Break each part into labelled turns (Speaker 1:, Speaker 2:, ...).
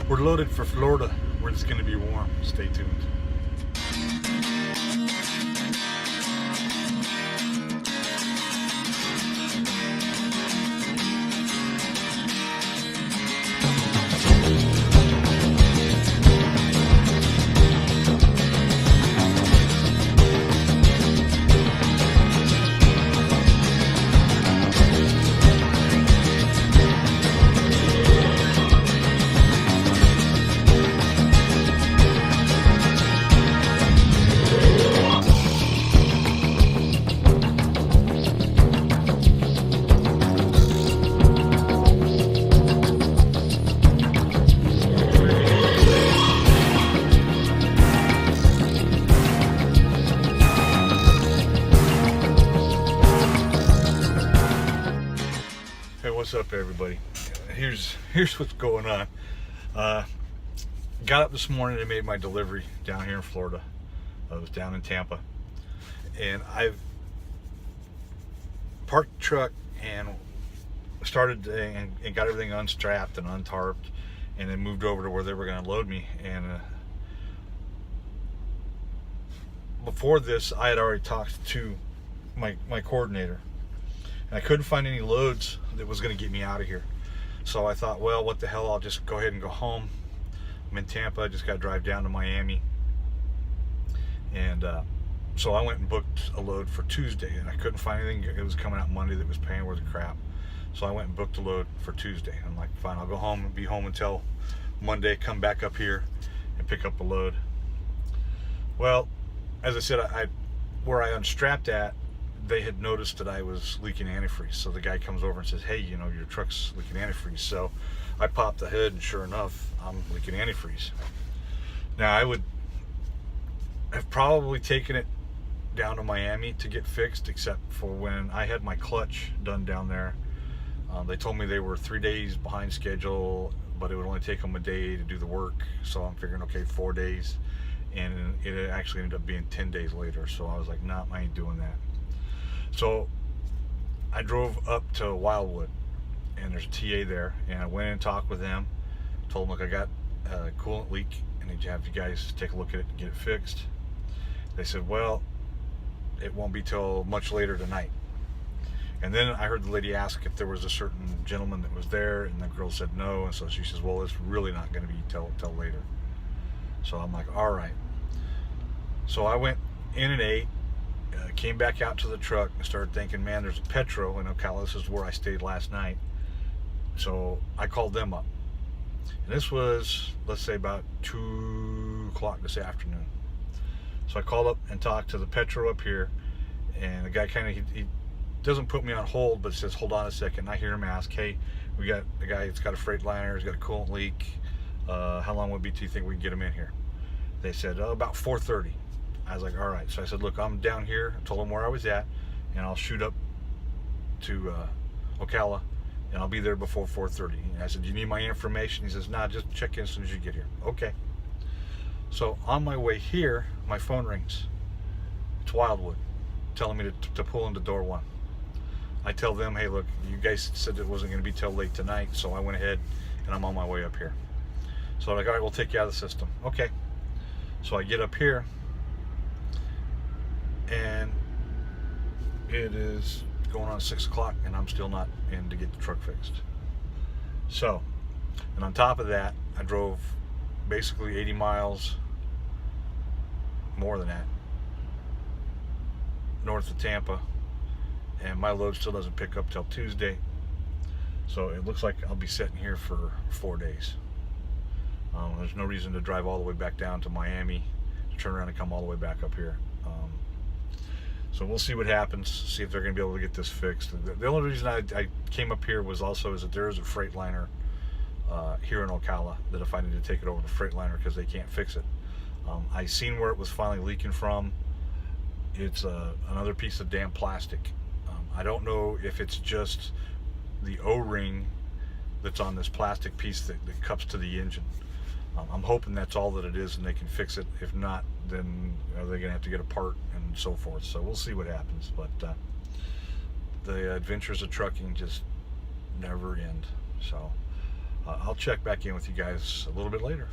Speaker 1: We're loaded for Florida, where it's going to be warm. Stay tuned. Hey, what's up, everybody? Here's what's going on. Got up this morning and made my delivery down here in Florida. I was down in Tampa, and I've parked the truck and started and got everything unstrapped and untarped, and then moved over to where they were going to load me. And before this, I had already talked to my coordinator, and I couldn't find any loads that was going to get me out of here. So I thought, well, what the hell, I'll just go ahead and go home. I'm in Tampa, I just got to drive down to Miami. And so I went and booked a load for Tuesday, and I couldn't find anything. It was coming out Monday that was paying worth of crap. So I went and booked a load for Tuesday. I'm like, fine, I'll go home and be home until Monday, come back up here and pick up a load. Well, as I said, where I unstrapped at, they had noticed that I was leaking antifreeze. So the guy comes over and says, hey, you know, your truck's leaking antifreeze. So I popped the hood, and sure enough, I'm leaking antifreeze. Now, I would have probably taken it down to Miami to get fixed, except for when I had my clutch done down there. They told me they were 3 days behind schedule, but it would only take them a day to do the work. So I'm figuring, okay, 4 days. And it actually ended up being 10 days later. So I was like, nah, I ain't doing that. So I drove up to Wildwood, and there's a TA there, and I went in and talked with them, told them, look, I got a coolant leak, and need to have you guys take a look at it and get it fixed. They said, well, it won't be till much later tonight. And then I heard the lady ask if there was a certain gentleman that was there, and the girl said no, and so she says, well, it's really not going to be till later. So I'm like, all right. So I went in and ate. Came back out to the truck and started thinking, man, there's a Petro in Ocala. This is where I stayed last night. So I called them up. And this was, let's say, about 2 o'clock this afternoon. So I called up and talked to the Petro up here. And the guy kind of, he doesn't put me on hold, but says, hold on a second. I hear him ask, hey, we got a guy that's got a Freightliner, he's got a coolant leak. How long would it be till you think we can get him in here? They said, oh, about 4:30. I was like, all right. So I said, look, I'm down here. I told them where I was at, and I'll shoot up to Ocala, and I'll be there before 4:30. And I said, do you need my information? He says, nah, just check in as soon as you get here. Okay. So on my way here, my phone rings. It's Wildwood, telling me to pull into door 1. I tell them, hey, look, you guys said it wasn't going to be till late tonight, so I went ahead, and I'm on my way up here. So I'm like, all right, we'll take you out of the system. Okay. So I get up here, and it is going on 6 o'clock, and I'm still not in to get the truck fixed. So, and on top of that, I drove basically 80 miles, more than that, north of Tampa, and my load still doesn't pick up till Tuesday. So it looks like I'll be sitting here for 4 days. There's no reason to drive all the way back down to Miami to turn around and come all the way back up here. So we'll see what happens, see if they're going to be able to get this fixed. The only reason I came up here was also is that there is a Freightliner here in Ocala, that if I need to take it over to Freightliner because they can't fix it. I seen where it was finally leaking from. It's another piece of damn plastic. I don't know if it's just the O-ring that's on this plastic piece that cups to the engine. I'm hoping that's all that it is and they can fix it. If not, then they're going to have to get a part and so forth. So we'll see what happens. But the adventures of trucking just never end. So I'll check back in with you guys a little bit later.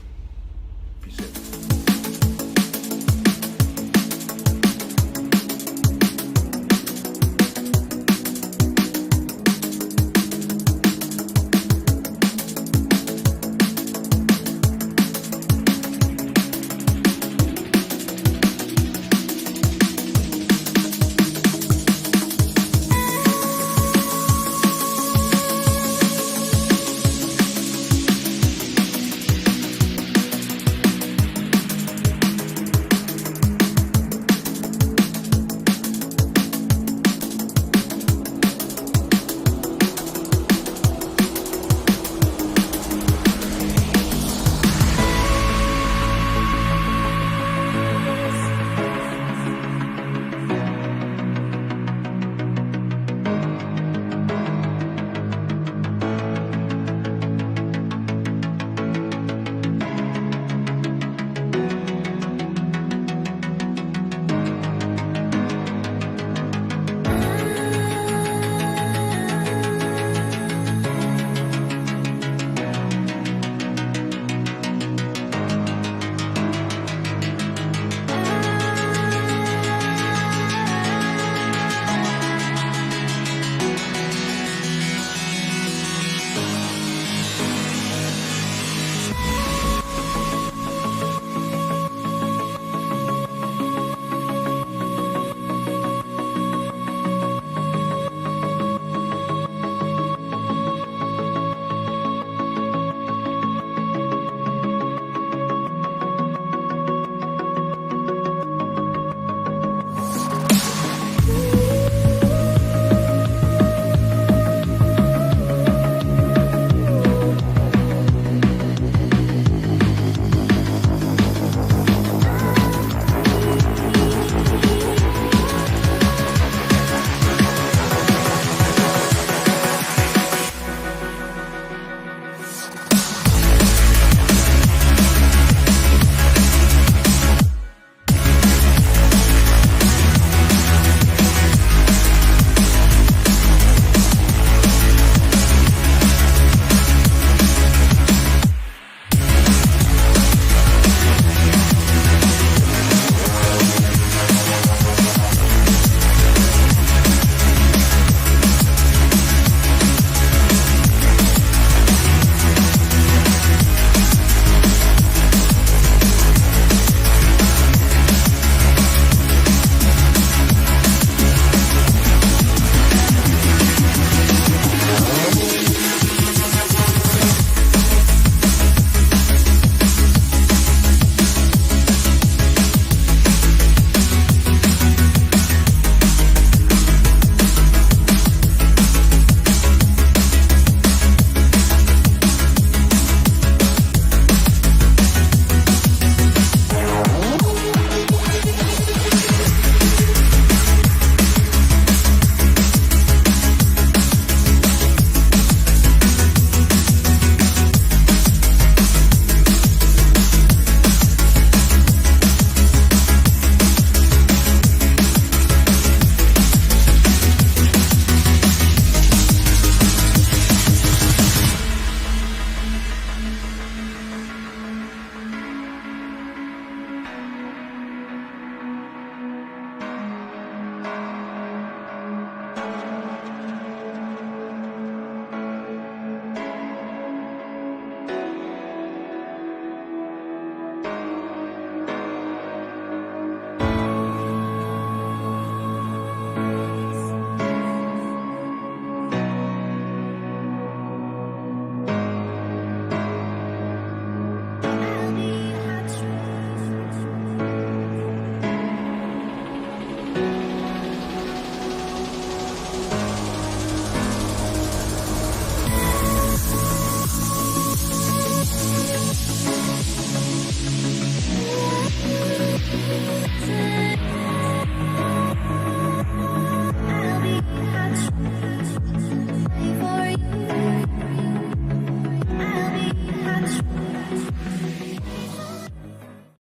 Speaker 1: Be safe.